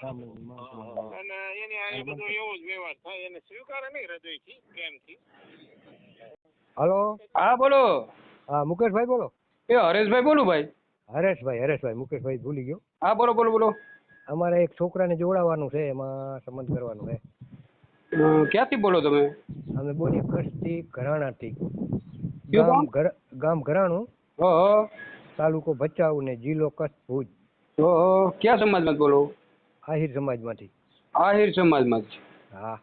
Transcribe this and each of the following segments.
અને એની આ બધું એવું જ વ્યવહાર થાય એને સ્વીકારે નહીં હૃદયથી પ્રેમથી. હલો, હા બોલો. હા મુકેશભાઈ બોલો. એ હરેશભાઈ બોલું ભાઈ. હરેશભાઈ મુકેશભાઈ ભૂલી ગયો. હા બોલો બોલો બોલો. અમારે એક છોકરાને જોડાવાનું છે, એમાં સંબંધ કરવાનો છે. ક્યાંથી બોલો તમે? અમે બોલીએ કચ્છથી, ઘરાણાથી. કયું ગામ ઘરાણું, ગામ? તાલુકો ભચાઉ ને જિલ્લો કચ્છ ભુજ. ક્યાં સમાજમાં બોલો? આહિર સમાજમાંથી. આહિર સમાજમાં જ. હા.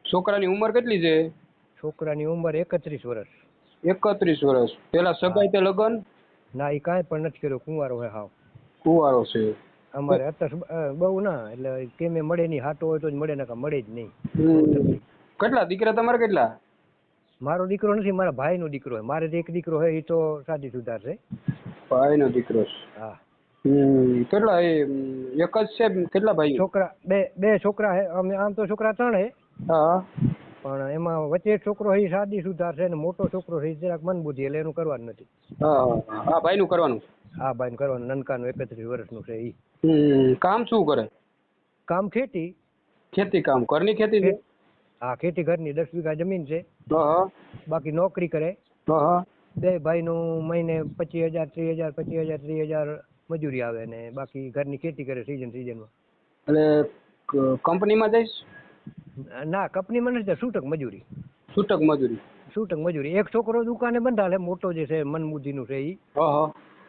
છોકરાની ઉંમર કેટલી છે? છોકરાની ઉંમર 31 વર્ષ. 31 વર્ષ. પેલા સગાઈ તે લગ્ન? ના, એ કાંઈ પણ નથી કર્યો, કુંવારો હોય હાવ. કુંવારો છે. અમારે અત્યારે બહુ ના, એટલે કેમે મળે નહીં, હાટો હોય તો જ મળે, નકા મળે જ નહીં. કેટલા દીકરા તમારે કેટલા? મારો દીકરો નથી, મારા ભાઈનો દીકરો છે. મારે એક દીકરો છે, એ તો શાદી સુધાર છે. ભાઈનો દીકરો છે. હા. કેટલા એક જ છે? કેટલા ભાઈ? છોકરા બે છોકરા છે. અમે આમ તો છોકરા 3 છે. હા. પણ એમાં વચ્ચે છોકરો એ શાદી સુધાર છે ને મોટો છોકરો છે જરાક મન બુદ્ધિ, એટલે એનું કરવાનું નથી. હા ભાઈનું કરવાનું. હા, ભાઈનું કરવાનું. નનકાનું 31 વર્ષનું છે એ. કામ શું કરે? કામ ખેતી. ખેતી કામ. ઘરની ખેતી છે? હા, ખેતી ઘરની. 10 વીઘા જમીન છે. બાકી નોકરી કરે. બે ભાઈનું મહિને 25,000 30,000 25,000 30,000 મજૂરી આવે ને બાકી ઘરની ખેતી કરે સિઝનમાં. એટલે કંપનીમાં જઈશ? ના, કંપનીમાં નથી, છૂટક મજૂરી. છૂટક મજૂરી. એક છોકરો દુકાને બંધાલે, મોટો જે છે મનબુદ્ધિનું છે એ.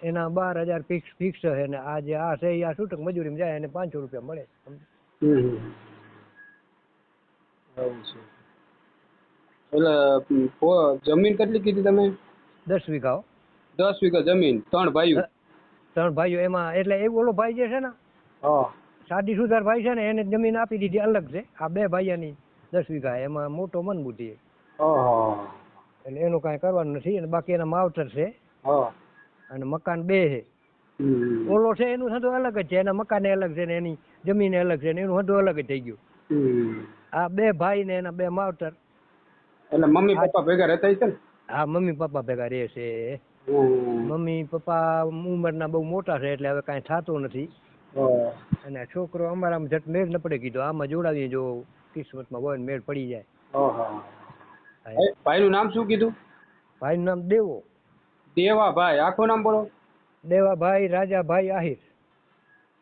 એના 12,000 ફિક્સ છે ને આ જે આ છે એ આ છૂટક મજૂરીમાં જાય અને 500 રૂપિયા મળે. એટલે જમીન કેટલી કીધી તમે? 10 વીઘા. 10 વીઘા જમીન. 3 ભાઈઓ? 3 ભાઈઓ. એમાં એટલે એ ઓલો ભાઈ જે છે ને, શાદી સુધાર ભાઈ છે ને, એને જમીન આપી દીધી અલગ છે. આ બે ભાઈયાની 10 વીઘા. એમાં મોટો મન બુદ્ધિ છે. એટલે એનું કાંઈ કરવાનું નથી. અને બાકી એના માવતર છે અને મકાન 2 છે. ઓલો છે એનું હદો અલગ જ છે, એના મકાન અલગ છે ને એની જમીન અલગ છે ને એનું હદો અલગ જ થઈ ગયું. આ 2 ભાઈ ને એના 2 માવતર. એટલે મમ્મી પપ્પા ભેગા રહેતા છે ને? હા, મમ્મી પપ્પા ભેગા રહે છે. મમ્મી પપ્પા ઉંમરના બહુ મોટા છે એટલે હવે કાંઈ થતું નથી. અને છોકરો અમારામાં જટ મેળ ન પડે, કીધું આમાં જોડાવીએ, જો કિસ્મતમાં હોય ને મેળ પડી જાય. ભાઈનું નામ શું કીધું? ભાઈનું નામ દેવો. દેવાભાઈ. આખું નામ બોલો. દેવાભાઈ રાજાભાઈ આહિર.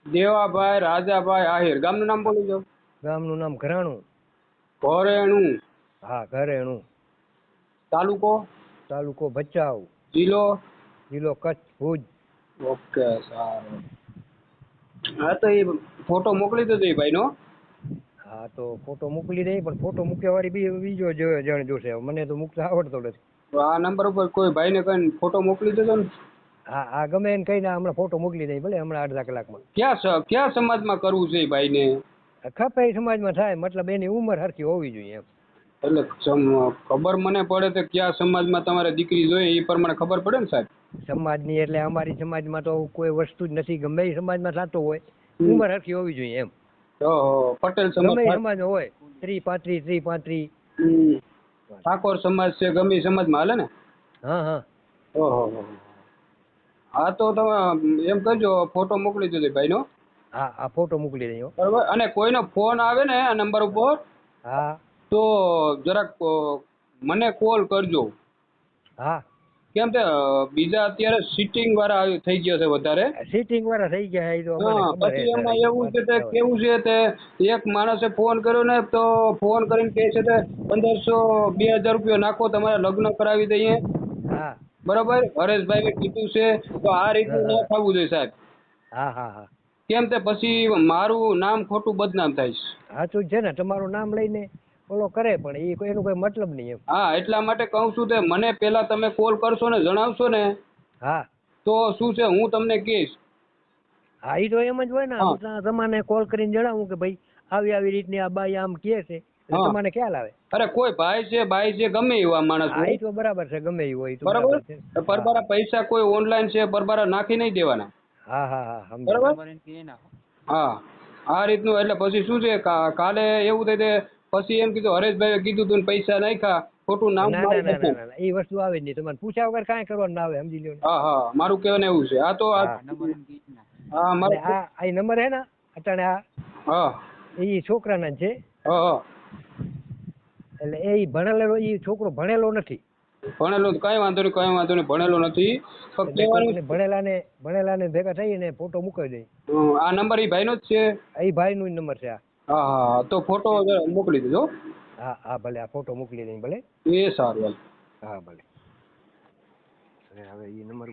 દેવાભાઈ રાજાભાઈ આહિર. ગામનું નામ બોલી જાઓ. ગામનું નામ ઘરાણું. ઘરેણું. હા, ઘરેણું. તાલુકો ભચાઉ. જિલ્લો કચ્છ ભુજ. ઓકે, સારું. હા, તો એ ફોટો મોકલી દેજો એ ભાઈનો. હા, તો ફોટો મોકલી દઈ, પણ ફોટો મૂક્યા વાળી બીજો જણ જોશે. મને તો મૂકતા આવડતો નથી. આ નંબર ઉપર કોઈ ભાઈને કઈ ફોટો મોકલી દેજો ને. હા, ગમે એને કહીને હમણાં ફોટો મોકલી દઈ, ભલે હમણાં અડધા કલાકમાં. ક્યાં સમાજમાં કરવું છે એ ભાઈને? ખપે સમાજમાં થાય, મતલબ એની ઉંમર હરખી હોવી જોઈએ એમ. એટલે ખબર મને પડે તો ક્યાં સમાજમાં તમારે દીકરી જોઈએ એ પ્રમાણે ખબર પડે ને સાહેબ. સમાજની એટલે અમારી સમાજમાં તો કોઈ વસ્તુ જ નથી. ગમે એ સમાજમાં થતો હોય, ઉંમર હરખી હોવી જોઈએ એમ. પટેલ સમાજ, ગમે સમાજ હોય, 30 35. ઠાકોર સમાજ છે, ગમે એ સમાજમાં હાલે ને? હા. હા, તો તમે એમ કરજો, ફોટો મોકલી દેજો ભાઈનો. હા, આ ફોટો મોકલી દઈ. બરાબર. અને કોઈનો ફોન આવે ને આ નંબર ઉપર, હા, તો જરાક મને કોલ કરજો. હા. કેમ કે બીજા અત્યારે સીટિંગ વાળા થઈ ગયા છે વધારે. સીટિંગ વાળા થઈ ગયા એ તો પછી એમાં એવું છે તે કેવું છે તે એક માણસે ફોન કર્યો ને તો ફોન કરીને કહે છે કે 1500 2000 રૂપિયા નાખો, તમારે લગ્ન કરાવી દઈએ. હા, બરાબર. હરેશભાઈ કીધું છે તો આ રીતનું ના થવું જોઈએ સાહેબ. હા. કેમ તે પછી મારું નામ ખોટું બદનામ થાય છે. સાચું છે ને, તમારું નામ લઈને ઓલો કરે પણ એનું કોઈ મતલબ નહીં એમ. હા, એટલા માટે કહું છું કે મને પેલા તમે કોલ કરશો ને જણાવશો ને. હા, તો શું છે હું તમને કહીશ. હા, એ તો એમ જ હોય ને. તમને કોલ કરીને જણાવું કે ભાઈ આવી રીતની આ બાઈ આમ કહે છે, તમને ખ્યાલ આવે. અરે કોઈ ભાઈ છે બાઈ છે ગમે એવા માણસ હોય તો બરાબર છે, ગમે એવું હોય તો બરાબર. પરબારા પૈસા કોઈ ઓનલાઈન છે પરબારા નાખી નહીં દેવાના. હા. બરાબર. હા, આ રીતનું. એટલે પછી શું છે કાલે એવું થાય પછી એમ કીધું હરેશભાઈ કીધું તું પૈસા નાખ્યા, ખોટું નામ. ના, એ વસ્તુ આવે જ નહીં. તમારે પૂછ્યા વગર કાંઈ કરવાનું ના આવે, સમજી લ્યો. હા, મારું કહેવાનું એવું છે. આ તો હા અને મારે આ નંબર હે ને અટાણે આ હા એ છોકરાના જ છે. હા એટલે એ ભણેલો એ છોકરો ભણેલો નથી. ભણેલો કાંઈ વાંધો નહીં ભણેલો નથી ફક્ત એટલે કોક કહેવાનું ને ભણેલાને ભેગા થઈને ફોટો મૂકાવી દઈ. આ નંબર એ ભાઈનો જ છે. એ ભાઈનો જ નંબર છે આ. હા હા તો ફોટો મોકલી દેજો. હા હા ભલે આ ફોટો મોકલી દઈ ભલે. એ સારું હાલ. હા ભલે. હવે એ નંબર